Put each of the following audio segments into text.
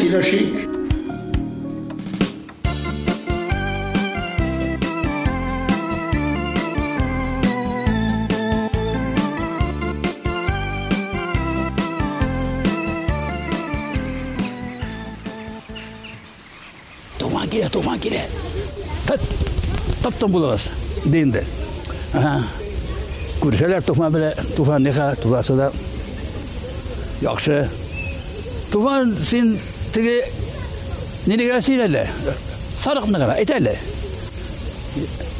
сөйләшик. Tufan kile. Taptan bulağız deyinde. Күршәләр Туфан белә, Туфан неха, Туфасы да яхшы. Туфан син теге нигә сөйләлә? Сарыкны гына әйтәлә.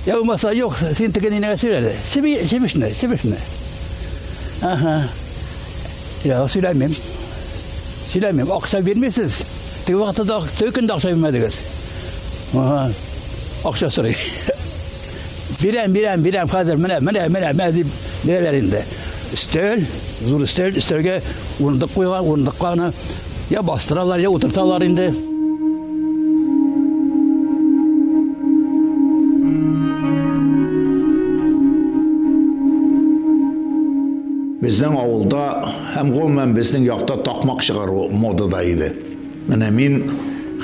Я булмаса юк, син теге нигә сөйләлә? Себешне. Я сөйләмим. Акча бирмисез. Теге вакытта төкүндә акча бирмәдегез. Акча сорый. Birem hazır mene deyip nerelerinde. Zor üstelge urunduk ya bastırarlar ya oturtarlar indi. Bizden avulda hem qo'mman bizning yoqda taqmoq chiqaruv modada edi. Mana men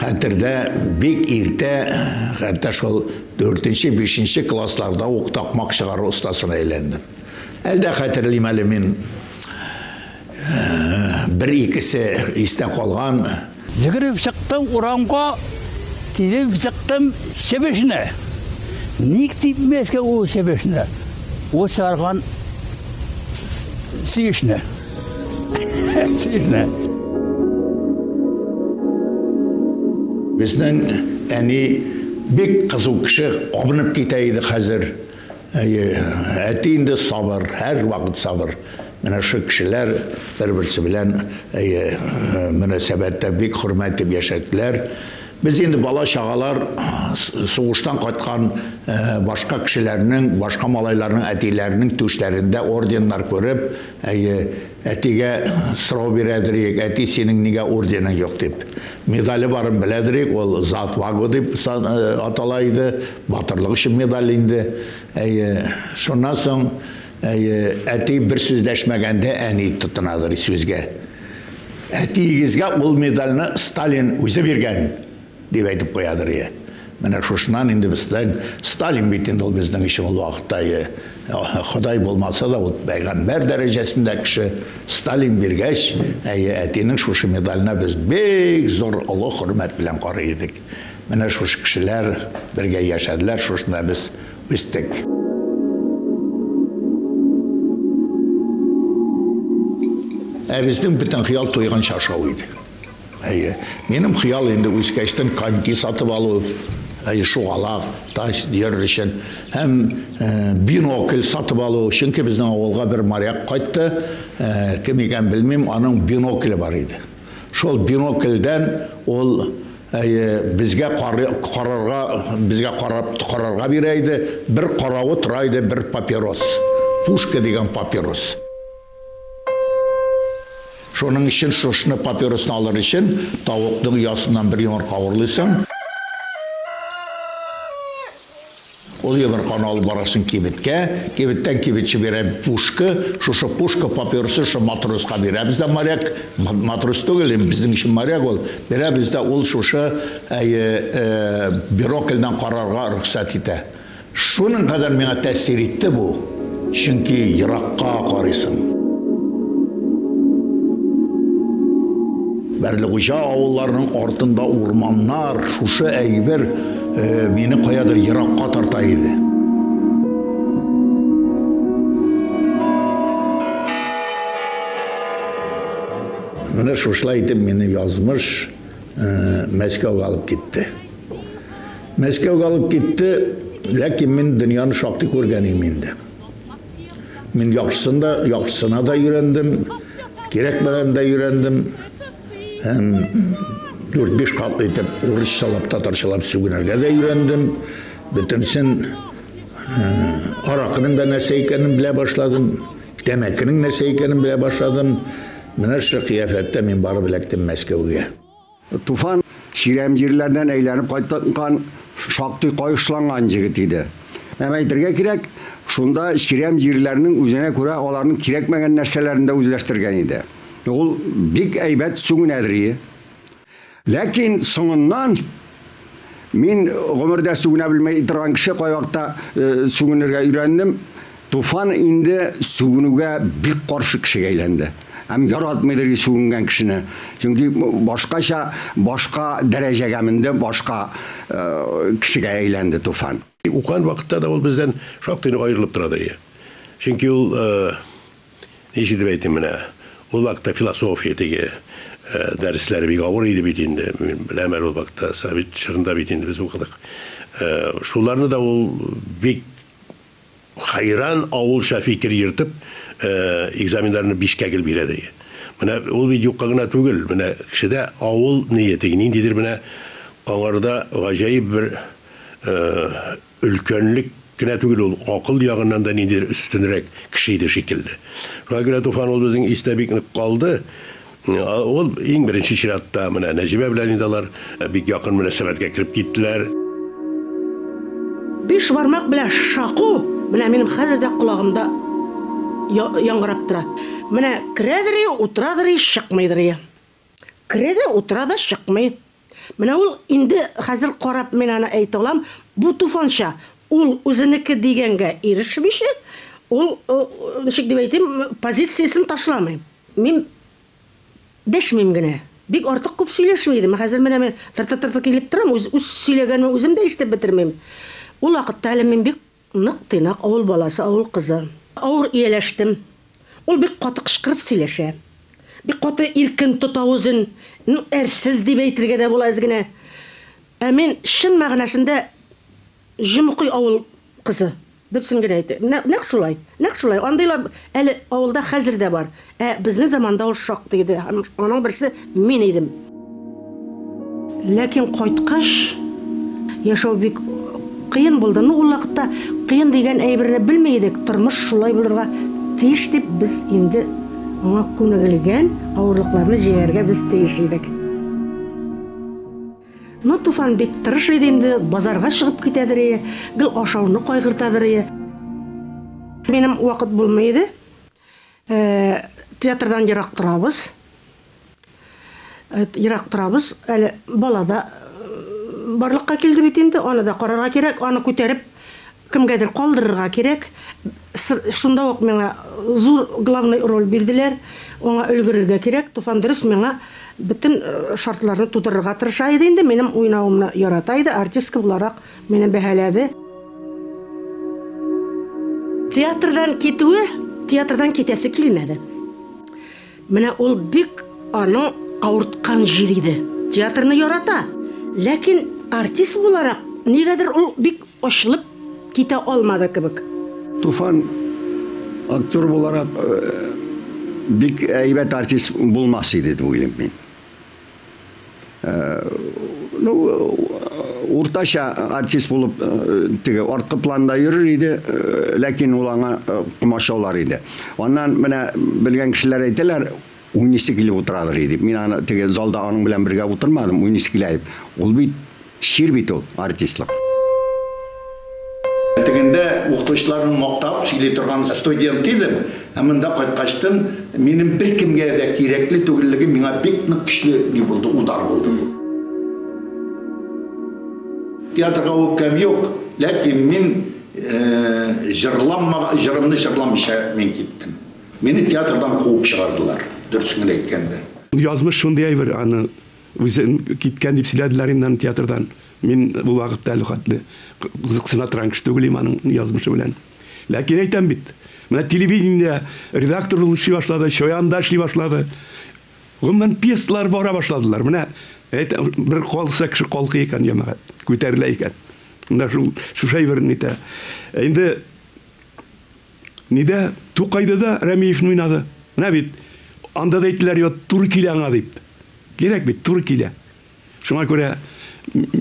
xatirda bek erta, hatta şol 4-5 klasslarda o'q taqmoq chiqaruv ustasına aylandim. Elde xatirlayman men bir ikisi esdan qolgan. Yugurib chiqdim uramga, tilib chiqdim Sebeshne. Ник типмеске o Sebeshne? O sargan Siyishne. Bizden bek kızıl kişi abınıp giteydi hazır. Etinde sabır, her vakit sabır. Mana şu kişiler bir-birisi bilen münasebette bek hürmet edip yaşadılar. Biz endi bala şağalar soğuştan qaytqan başka kişilerinin, başka malaylarının etilerinin tüşlerinde ordenler görüp etiga sırav beredirik, eti senin niga ordenin yok deyip. Medali barın biledirik, ol zat vago deyip atalaydı, batırlık için medali indi. Şundan soň eti bir sözleşmegende eni tutunadır sözge. Etigizge ol medalini Stalin özü bergen. Deyip aytып qo'yadir ya. Mana şuşundan indi bizden Stalin bitinde ol bizden işim ol vaqtda Xudoy bo'lmasa da o peygamber derecesinde kişi Stalin bergach etinin şuşu medalına biz bek zor Allah hürmet bilen qaraydik. Mana şuş kişiler birge yaşadılar, şuşunda biz üsttük. Bizden bütün xiyal toygan şaşavıydı. Benim xiyal endi Üskəşdən konki satıp alıp, şoğalaq, taş yer için hem binokl satıp alıp. Çünkü bizden oğulğa bir maryak qaytdı, kim eken bilmem, onun binokli var idi. Şol binoklden ol bizge qararga bireydi, bir qarağı turaydı, bir papiros. Puşka degen papiros. Şonun için şuşunu papirosunu alır için tavuqның yasından bir yumur kavurluysan. Ol yumurqanı alıp barasın kibitke, kibitten kibitçi bire puşka, şuşu puşka papirosu şu matroska bire. Bizde maryak, matros değil, bizden için maryak ol. Bire bizde ol şuşu bürokilden kararga rıksat ite. Şunun kadar bana tesir etti bu. Çünkü Irak'a qarıysın. Berliğuca ağullarının ortunda ormanlar, şuşu eyber beni koyadır Irak'a tartaydı. Bana şuşlaydı beni yazmış, Moskovga alıp gitti. Moskovga alıp gitti, lakin men dünyanın şaktı görgenim indi. Men yaxşısına da öğrendim, gerekmeden de öğrendim. Hem 4-5 katlı etip Rusçalap, Tatarçalap sügünerge de öğrendim. Bütünsin arakının da nese ekenin bile başladım. Demekinin nese ekenin bile başladım. Mine şu kıyafette men barıp elektim Moskovga. Tufan şiremcirlerden eğlenip qaytqan şaktı koyuşlangan jigit idi. Hem aytırga kirek, şunda şiremcirlerinin üzerine göre onların kirekmegen nerselerinde özleştirgen idi. Ol big eybet sügün edriyi. Ләкин соңыннан мин гомердә сүгенә белмәй торган кеше кайвакта сүгенергә өйрәндем. Туфан инде сүгенүгә бик каршы кешегә әйләнде. Һәм яратмыйдыр сүгенгән кешене. Чөнки башка дәрәҗәгә менде, башка кешегә әйләнде Туфан. Укыган вакытта да ул бездән шактый аерылып торады. Чөнки ул ничек дип әйтим менә, ул вакытта философия теге дәресләре бик авыр иде бит инде. Беләм ул вакытта Совет чорында бит инде без укыдык. Шуларны да ул бик хайран авылша фикер йөртеп экзаменнарны 5-кә гел бирәде. Менә ул бит юкка гына түгел, менә кешедә авыл нияте ниндидер менә аңарда гаҗәеп бер өлкәнлек кенә түгел, ул акыл ягыннан да ниндидер өстенрәк кеше иде шикелле. Шуңа күрә Туфан ул безнең истә бик нык калды. Ул иң беренче чиратта менә Нәҗибә белән инде алар бик якын мөнәсәбәткә кирип киттеләр. 5 бармак белән шаку менә минем хәзер дә колагымда яңгырап тора. Менә керәдер, утырадыр, чыкмыйдыр. Керәдә, утырада, чыкмый. Менә ул инде хәзер карап мен аны әйтә алам, бу Туфанча ул үзенеке дигәнгә ирешмичә, ул ничек дип әйтим, позициясын ташламый. Мин дәшмим генә. Бик артык күп сөйләшмәйдем. Хәзер менә мен тырт килеп торам, үз сөйләгәнне үзем дә ишетеп бетермим. Ул вакытта әле мин бик нык тыйнак авыл баласы, авыл кызы. Авыр ияләштем. Ул бик каты кычкырып сөйләшә. Бик каты иркен тота үзен, әрсез дип әйтергә дә була изгенә. Ә мин шын мәгънәсендә җимқый авыл кызы. Дөресен генә әйтә. Нәкъ шулай. Андыйлар әле авылда хәзер дә бар. Ә безнең заманда ул шактый иде. Аның берсе мин идем. Ләкин кайткач яшәү бик кыен булды. Ул вакытта кыен дигән әйберне белмәйдек. Тормыш шулай булырга тиеш дип без инде аңа күнегелгән авырлыкларны җиңәргә без тиеш идек. Туфан бик тырыш иде инде, базарга чыгып китәдер, гел ашауны кайгыртадыр. Минем вакыт булмайды. Театрдан ерак торабыз. Әле балада барлыкка килде бит инде, аны да карарга кирәк, аны күтәреп кемгәдер калдырырга кирәк. Шунда ук миңа зур главный роль бирделәр. Аңа өлгерергә кирәк. Туфан дөрес миңа bütün şartlarını tutturırga tırışaydı indi. Benim oynağımını yarataydı. Artistka olarak beni bəheledi. Tiyatrdan ketesi kilmedi. Mene ol bik anı ağırtkan jiriydi. Tiyatrını yarata. Lakin artist olarak negedir ol bik aşılıp kete olmadı kibik. Tufan aktör olarak bik eybet artist bulmasıydı bu ilim ben. Урташа артист булып теге арткы планда йөрер иде, ләкин ул аңа кумашаулар иде. Аннан менә белгән кешеләр әйтәләр, уйныйсы килеп утырадыр иде. Мин аны теге залда аның белән бергә утырмадым, уйныйсы килә. Ул бит шир бит ул артистлык. Тегендә укытучыларның мактап сөйли торган студент идем. Монда кайткачтан минем бер кемгә дә кирәкле түгеллеге миңа бик нык көчле ни булды, удар булды. Театрга уккан юк, ләкин мин җырымны җырламыйча мен киттем. Мине театрдан куып чыгардылар, дөресен әйткәндә. Язмыш шундый бер аны үзен киткән дип сөйләделәр инде театрдан. Мин бу вакытта әле хәтле кызыксына торган кеше түгел аның язмышы белән. Ләкин әйтәм бит, менә телевидениедә редактор булып эшли башлады, шоянда эшли башлады. Гомумән пьесалар бара башладылар. Менә bir kalsa kişi kalkı iken yemeğe, küterle iken. Şu şey verin nite. Şimdi nide Tukay'da da Remiyev'in oynadı. Ne bit? Anda da ettiler ya Türkiye'yle anladıp. Gerek bit Türkiye'yle. Şuna göre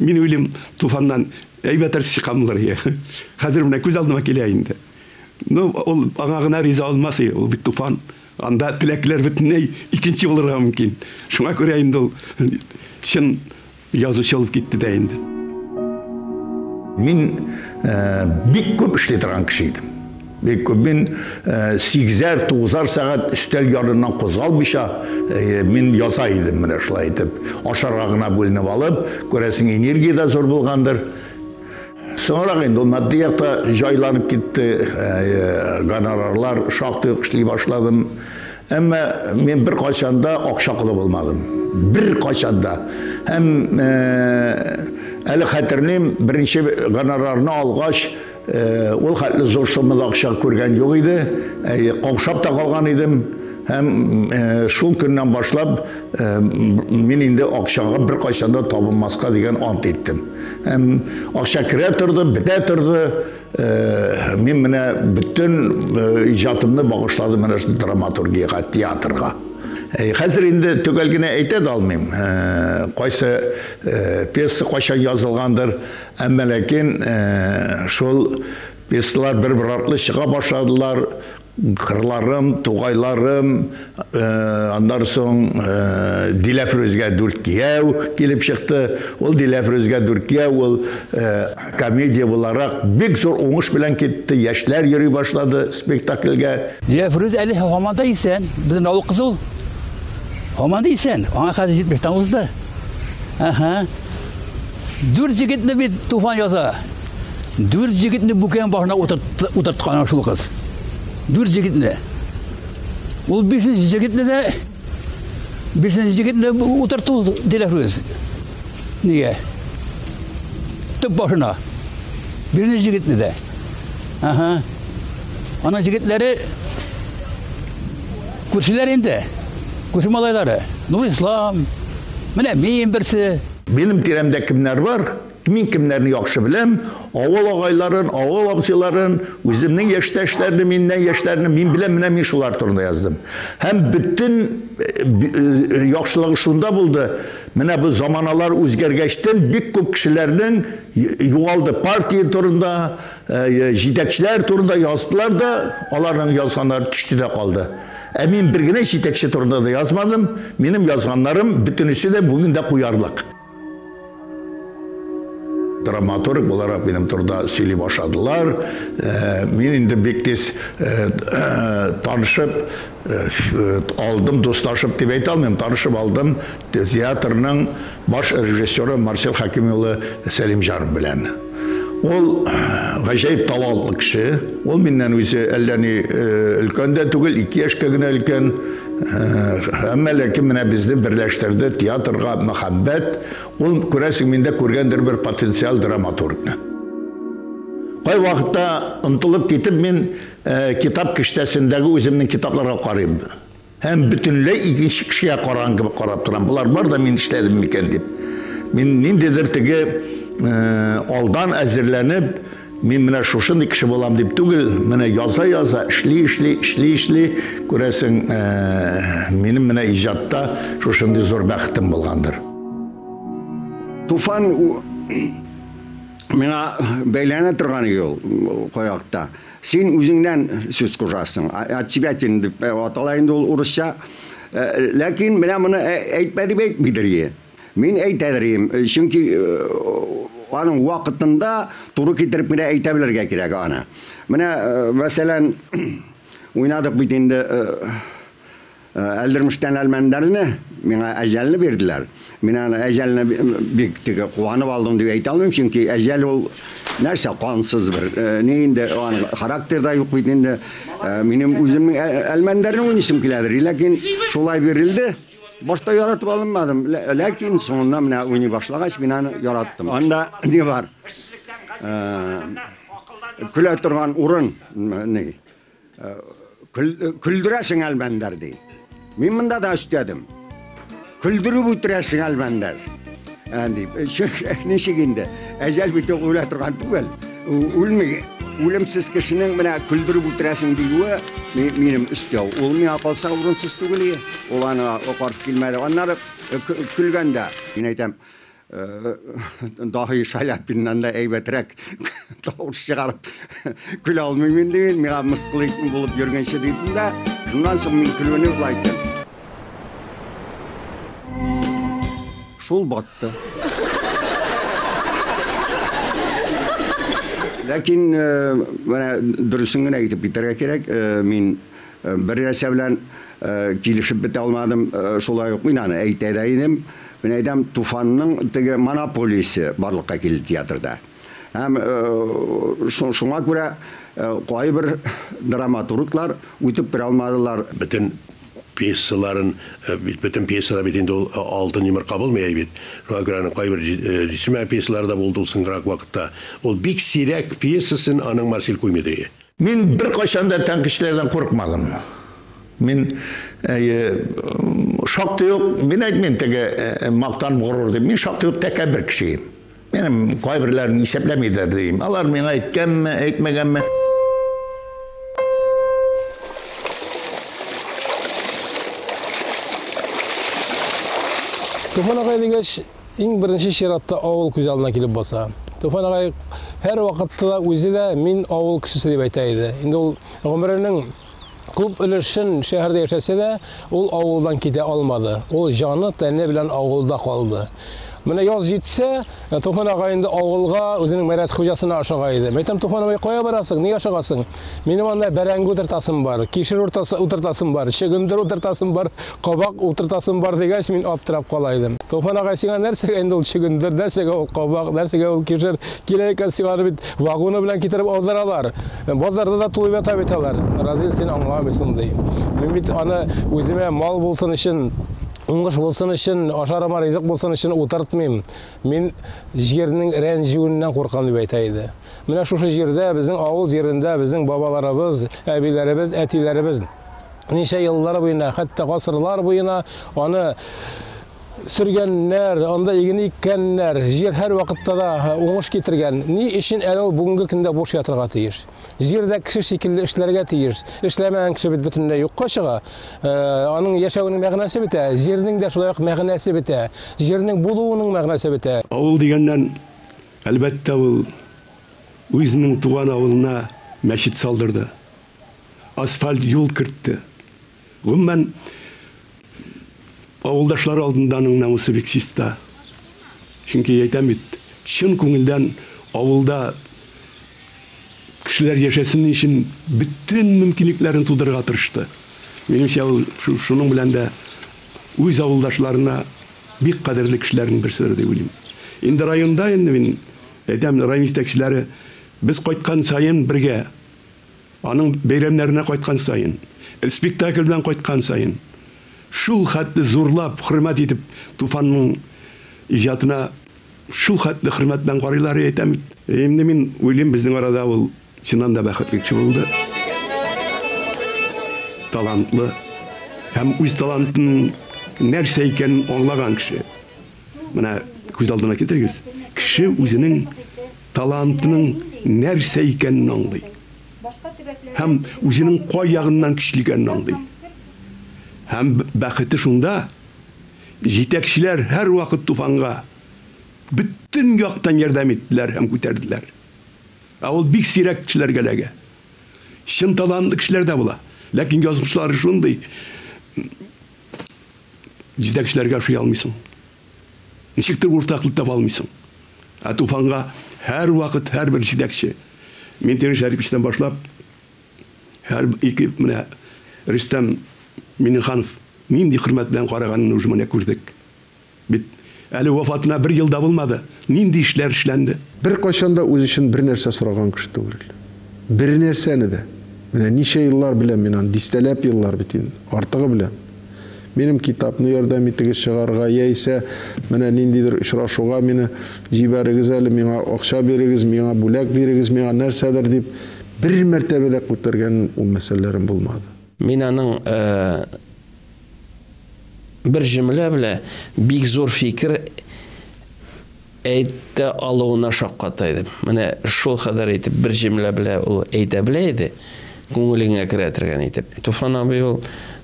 min öylem Tufan'dan eybeter çıkamlar ya. Hazır buna göz aldıma geliyor indi. No, ol ağına riza olmaz ya. O bit Tufan. Anda tilekler bütüney ikinci olurga mümkün. Şuna göre indi ol. Şun yazışı olup gitti de indi. Min bik köp işletiren kişiydim. Бик күп мин 8-9 сәгать өстәл ярыннан кузгалмыйча мин яза идем менә шулай итеп. Ашарга гына бүленеп алып, күрәсең энергия да зур булгандыр. Sonra инде матди якта җайланып китте, гонорарлар шактый эшли башладым. Әмма мин бер кайчанда акча кылы булмадым. Бер кайчанда. Һәм әле хәтерлим, беренче гонорарны алгач, ул хәтле зур суммада акча күргән юк иде. Каушап та калган идем. Һәм шул көннән башлап мин инде акчага бер кайчанда табылмаска дигән ант иттем. Һәм акча керә торды, бетә торды. Мин менә бүтән иҗатымны багышладым менә шу драматургиягә, театрга. Хәзер инде төгәл генә әйтә дә алмыйм. Кайсы пьеса кайчан язылгандыр, әмма ләкин шул пьесалар бер-бер артлы чыга башладылар. Кырларым, тугайларым, андан соң Диләфрүзгә 4 кияү килеп чыкты. Ул Диләфрүзгә 4 кияү ул комедия буларак бик зур уңыш белән китте. Яшьләр йөри башлады спектакльгә. Диләфрүз әле һаман да исән, безнең авыл кызыл. Һаман да исән. Аңа хәзер 70 узды. Аха. 4 җегетне бит Туфан яза. 4 җегетне бүкән башына утырткан шул кыз. 4 җегетне. Ул 5нче җегетне утыртты Диләфрүз. Нигә? Төп башына. 1нче җегетне дә. Аха. Ана җегетләре күршеләр инде. Күрше малайлары. Нурислам. Менә мин берсе. Benim тирәмдә кемнәр бар? Мин кемнәрне яхшы беләм? Авыл агайларын, авыл абзыйларын, үземнең яшьтәшләрне, миннән яшьләрне мин беләм, менә мин шулар турында яздым. Һәм бүтән яхшылыгы шунда булды. Менә бу заманалар үзгәргәчтән бик күп кешеләрнең югалды партия турында, җитәкчеләр турында яздылар да, аларның язганнары төште дә калды. Ә мин бер генә җитәкче турында да язмадым. Минем язганнарым бүтәнесе дә бүген дә куярлык. Драматург буларак минем турда сөйли башладылар. Мин инде бик тиз танышып алдым, дуслашып дип әйтә алмыйм, танышып алдым театрның баш режиссеры Марсел Хаким улы Сәлимҗанов белән. Ул гаҗәеп талантлы кеше. Ул миннән үзе әллә ни өлкән дә түгел, 2 яшькә генә өлкән. Әмма ләкин менә безне берләштерде театрга мәхәббәт. Ул күрәсең миндә күргәндер бер потенциал драматургны. Кай вакытта ынтылып китеп мин китап киштәсендәге үземнең китапларга карыйм. Һәм бүтәнләй икенче кешегә караган кебек карап торам. Булар бар да мин эшләдем микән дип. Мин ниндидер теге алдан әзерләнеп, мин менә шушындый кеше булам дип түгел, менә яза, эшли, күрәсең, минем менә иҗатта шушындый зур бәхетем булгандыр. Туфан миңа бәйләнә торган юл коякта. Син үзеңнән сүз кушасың. От себя дип атала инде ул урысча. Ләкин менә моны әйтмәде бит бидерге. Мин әйтәдерим, чөнки аның вакытында туры китереп менә әйтә белергә кирәк аны. Менә мәсәлән уйнадык бит инде Әлдермештән Әлмәндәрне миңа әҗәлне бирделәр. Мин аны әҗәлне бик теге куанып алдым дип әйтә алмыйм, чөнки әҗәл ул нәрсә кансыз бер. Ни инде аның характерда юк бит инде. Минем үземнең Әлмәндәрне уйнысым киләдер, ләкин шулай бирелде. Башта яратып алынмадым, ләкин соңында менә уйный башлагач мин аны яраттым. Анда ни бар? Көлә торган урын, ни? Күлдерәсең Әлмәндәр ди. Мин монда да үстәдем. Күлдереп үтерәсең Әлмәндәр. Ничек инде? Әҗәл бит уйла торган түгел. Үлми, үлемсез кешенең менә күлдереп үтерәсең диюе минем өстәү. Ул миңа калса урынсыз түгел. Ул аны каршы килмәде. Аннары көлгәндә мин әйтәм, dahi Шаляпиннан да әйбәтрәк тавыш чыгарып көлә алмыйм инде, миңа мыскыл итеп булып йөргәнче дидем дә, шуннан соң мин көлүне булайттым. Шул батты. Ләкин менә дөресен генә әйтеп китәргә кирәк. Мин бер нәрсә белән килешеп бетә алмадым. Шулай ук мин аны әйтә дә идем. Мин әйтәм, Туфанның теге монополиясе барлыкка килде театрда. Һәм шуңа күрә кайбер драматурглар үтеп бер алмадылар. Bütün piyeselerin, bütün piyeseler bitinde altın yumurka bulmuyor bit. Şuna göre kaybır cisimel piyeselerde buldulsun kırak vakitte. Ol big sirek piyesesin anın marsil koymadı. Min bir kaşanda tankişlerden korkmadım. Min şaktı yok, min etmeyin tege maktan gururdu. Min şaktı yok tekebir kişiyim. Benim kaybırlarını iseplemeydiler diyeyim. Alar bana etken mi, etmegen mi? Tufan ağay degеш иң беренче чиратта авыл күз алдына килеп баса. Туфан ağай һәр вакытта үзе дә мин авыл кешесе дип әйтә иде. Инде ул гомеренең күп өлешен шәһәрдә яшәсә дә, ул авылдан китә алмады. Ул җаны тәне белән авылда калды. Менә яз җитсә, Туфан ağай инде авылга үзенең мәрәт хуҗасына ашыга иде. Мәйтәм, Туфан ağай кая барасың? Нигә ашыгасың? Минем анда бәрәңге утыртасым бар, кишер утыртасым бар, чөгендер утыртасым бар, кабак утыртасым бар дигәч, мин аптырап кала идем. Туфан ağай сиңа нәрсәгә инде ул чөгендер, нәрсәгә ул кабак, нәрсәгә ул кишер? Кирәк икән сиңа бит вагоны белән китереп алдыралар. Базарда да тулып ята бит алар. Разил, син аңламыйсың ди. Мин бит аны үземә мал булсын өчен, уңыш булсын өчен, ашарыма ризык булсын өчен утыртмыйм. Мин җирнең рәнҗүеннән куркам дип әйтә иде. Менә шушы җирдә, безнең авыл җирендә, безнең бабаларыбыз, әбиләребез, әтиләребез ничә еллар буена, хәтта гасырлар буена аны сөргәннәр, анда игене иккәннәр, җир һәр вакытта да уңыш китергән. Ни өчен әле ул бүгенге көндә буш ятырга тиеш? Җирдә кеше шикелле эшләргә тиеш. Эшләмәгән кеше бит бөтенләй юкка чыга. Аның яшәүнең мәгънәсе бетә, җирнең дә шулай ук мәгънәсе бетә, җирнең булуының мәгънәсе бетә. Авыл дигәннән әлбәттә ул үзенең туган авылына мәчет салдырды. Асфальт юл кертте. Гомумән авылдашлар алдында аның намусы бик чиста. Чөнки әйтәм бит, чын күңелдән авылда кешеләр яшәсен өчен bütün мөмкинлекләрен тудырырга тырышты. Минемчә, ул шуның белән дә үз авылдашларына бик кадерле кешеләрнең берсе дип уйлыйм. Инде районда инде мин әйтәм, район җитәкчеләре без кайткан сайын бергә, аның бәйрәмнәренә кайткан сайын, спектакль белән кайткан сайын, шул хәтле зурлап, хөрмәт итеп, Туфанның иҗатына шул хәтле хөрмәт белән карыйлар әйтәм. Инде мин уйлыйм, безнең арада ул чыннан да бәхетле кеше булды. Талантлы һәм үз талантының нәрсә икәнен аңлаган кеше. Менә күз алдына китерегез. Кеше үзенең талантының нәрсә икәнен аңлый. Һәм үзенең кай ягыннан көчле икәнен аңлый. Һәм бәхете шунда, җитәкчеләр һәр вакыт Туфанга bütün яктан ярдәм иттеләр һәм күтәрделәр. Ул бик сирәк кешеләргә ләгә. Чын талантлы кешеләр дә була. Ләкин язмышлары шундый. Җитәкчеләргә ошый алмыйсың. Ничектер уртаклык таба алмыйсың. Туфанга һәр вакыт һәр бер җитәкче. Мин Тимер Шәриповичтан башлап, һәр ике менә Рөстәм Миннеханов нинди хөрмәт белән караганын уже менә күрдек. Бит әле вафатына 1 елда булмады. Нинди эшләр эшләнде. Бер кайчанда үз өчен бер нәрсә сораган кеше түгел. Бер нәрсәне дә. Менә ничә еллар белән мин аны дистәләп еллар бит инде. Артыгы белән. Минем китапны ярдәм итегез чыгарга, яисә менә ниндидер очрашуга мине җибәрегез әле, миңа акча бирегез, миңа бүләк бирегез, миңа нәрсәдер дип бер мәртәбәдә күтәргән ул мәсьәләләрем булмады. Мин аның бер җөмлә белән бик зур фикер әйтә алуына шакката идем. Менә шул хәдәр итеп бер җөмлә белән ул әйтә белә иде, күңелеңә керә торган итеп. Туфан абый ул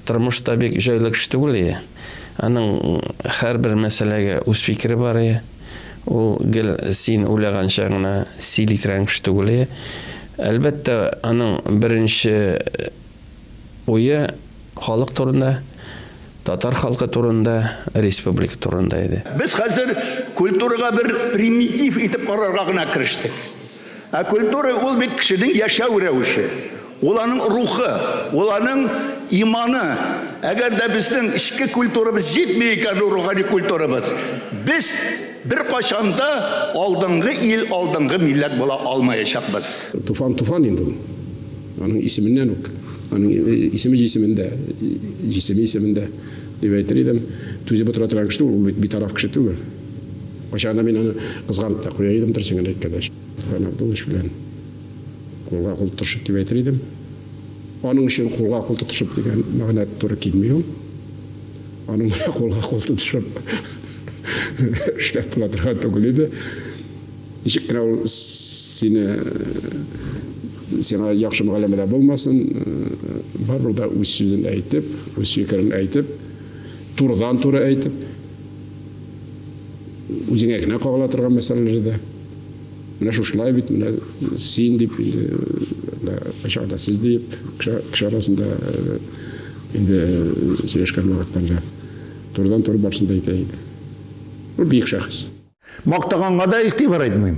тормышта бик җайлы кеше түгел иде. Аның һәрбер мәсьәләгә үз фикере бар иде. Ул гел син уйлаганча гына силитрән кеше түгел иде. Әлбәттә, аның беренче уе халык турында, татар халкы турында, республика турында иде. Без хәзер культурага бер примитив итеп карарга гына кирештек. Культура ул бит кешенең яшәү рәвеше. Ул аның рухы, ул аның иманы. Әгәр дә безнең ичке культурабыз җитмәй икән рухани культурабыз, без бер кашанда алдынгы ил, алдынгы милләт була алмаячакбыз. Туфан инде. Аның исеменнән үк. Аның исеме исемендә дип әйтер идем. Түзе бутыра торган кеше ул бит тараф кеше түгел. Кашанда мин аны кызганып та куя идем торсың әйткәндә. Аны булыш белән кулга кул тотышып дип әйтер идем. Аның өчен кулга кул тотышып дигән мәгънә туры килмәй. Аның кулга кул тотышып эшләп торган түгел иде. Ничек кенә ул сине яхшы мәгълүмат булмасын, барбыр да үз сүзен әйтеп, үз фикерен әйтеп, турыдан-туры әйтеп, үзеңә генә кагыла торган мәсьәләләрдә. Менә шулай бит, менә син дип, ачыгда сез дип, кеше арасында инде сөйләшкән вакыттарда турыдан-туры барсын да әйтә иде. Ул бик шәхес. Мактаганга да игътибар итмим.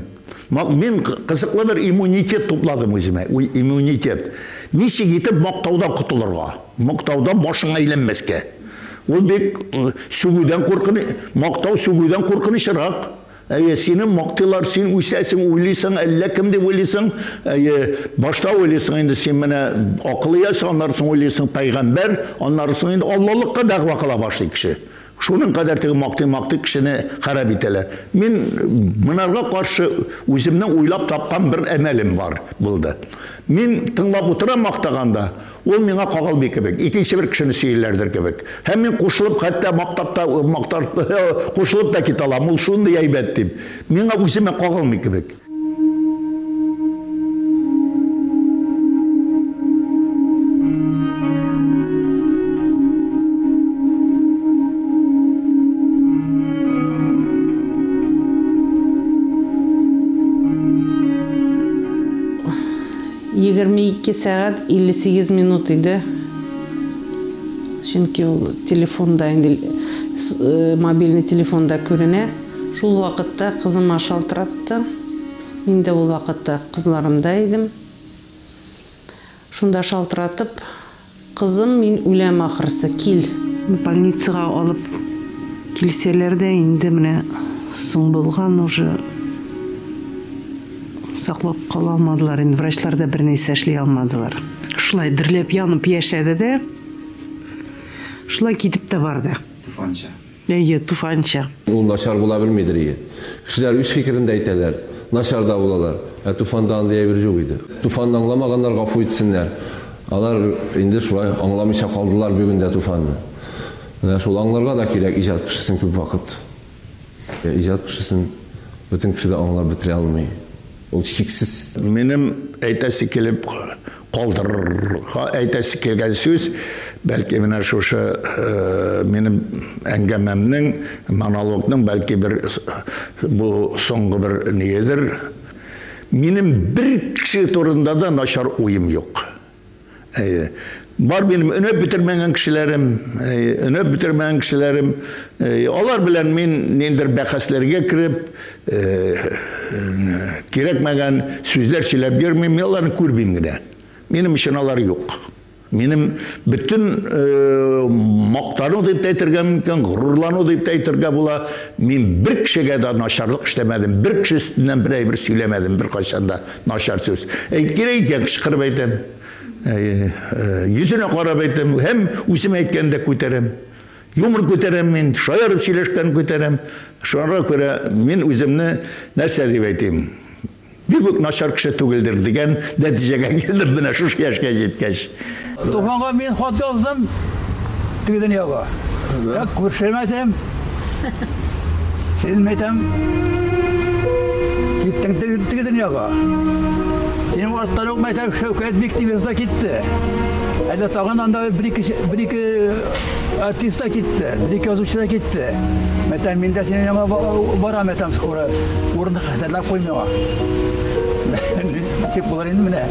Мен кызыклы бер иммунитет тупладым үземә. Иммунитет. Ничек итеп мактаудан кутылырга? Мактаудан башыңа әйләнмәскә. Ул бик сүгүдән куркыны, мактау сүгүдән куркынычрак. Синең мактылар, син үсәсең, уйлыйсың, әллә кем дип уйлыйсың? Башта уйлыйсың инде син менә акыллы ясаннарсың, уйлыйсың пайгамбар, аннарсың инде Аллаһлыкка дәгъва кыла башлый кеше. Шуның кадәр теге макты кешене харап итәләр. Мин монарга каршы үземнең уйлап тапкан бер әмәлем бар булды. Мин тыңлап утырам мактаганда, ул миңа кагыл бик кебек, икенче бер кешене сөйләрдер кебек. Һәм мин кушылып, хәтта мактар кушылып та китә алам. Ул шундый әйбәт дип. Миңа үземә кагылмый кебек. Сәгать 58 минут иде. Чөнки ул телефонда инде мобильный телефонда күренә. Шул вакытта кызым шалтыратты. Мин дә ул вакытта кызларымда идем. Шунда шалтыратып, кызым мин үләм ахырсы кил. Больницага алып килсәләр дә инде менә соң булган уже саклап кала алмадылар. Инде врачлар да берни эшләй алмадылар. Шулай дирләп янып яшәде дә. Шулай китеп тә барды. Туфанча. Туфанча. Ул начар була белмидер. Кешеләр үз фикерен дә әйтәләр. Начар да булалар. Туфанда андый бер юк иде. Туфанны аңламаганнар гафу итсеннәр. Алар инде шулай аңламыйча калдылар бүген дә туфанны. Менә шул аңларга да кирәк иҗат кешесен күп вакыт. Иҗат кешесен бөтен кеше дә аңлап бетерә алмый. Ул чиксез. Минем әйтәсе килеп калдырырга әйтәсе килгән сүз, бәлки менә шушы минем әңгәмәмнең, монологның бәлки бер бу соңгы бер ниедер. Минем бер кеше турында да начар уем юк. Бар минем өнөп битермәгән кешеләрем, алар белән мин ниндер бәхәсләргә кирип, кирәкмәгән сүзләр сөйләп йөрмим, аларны күрмим генә. Минем өчен алар юк. Минем бүтән мактану дип әйтергә мөмкин, горурлану дип әйтергә була. Мин бер кешегә дә начарлык эшләмәдем, бер кеше өстеннән бер сөйләмәдем, бер кайчанда начар сүз. Кирәк икән кычкырып әйтәм. Yüzüne karab ettim, hem üzüm etkende köterem. Yumur köterem min, şayarıp sileşken köterem. Şuna göre min üzümne нәрсә дип әйтим. Бик начар кеше түгелдер дигән нәтиҗәгә килдем менә шушы яшькә җиткәч. Туфанга мин хат яздым. Теге дөньяга. Так күршәмәдем. Силмәдем. Киттең теге дөньяга. Синең арттан ук мәктәп Шәүкәт Биктимирда китте. Әле тагын анда бер-ике артист та китте, бер-ике язучы да китте. Мәктәп миндә синең яңа барам мәктәп скоро. Урынны хәтерләп куймыйга. Тик булар инде менә.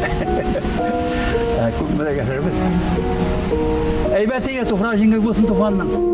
Күп мәдә яшәрбез. Әйбәт иде туфрак җиңел булсын туфанның.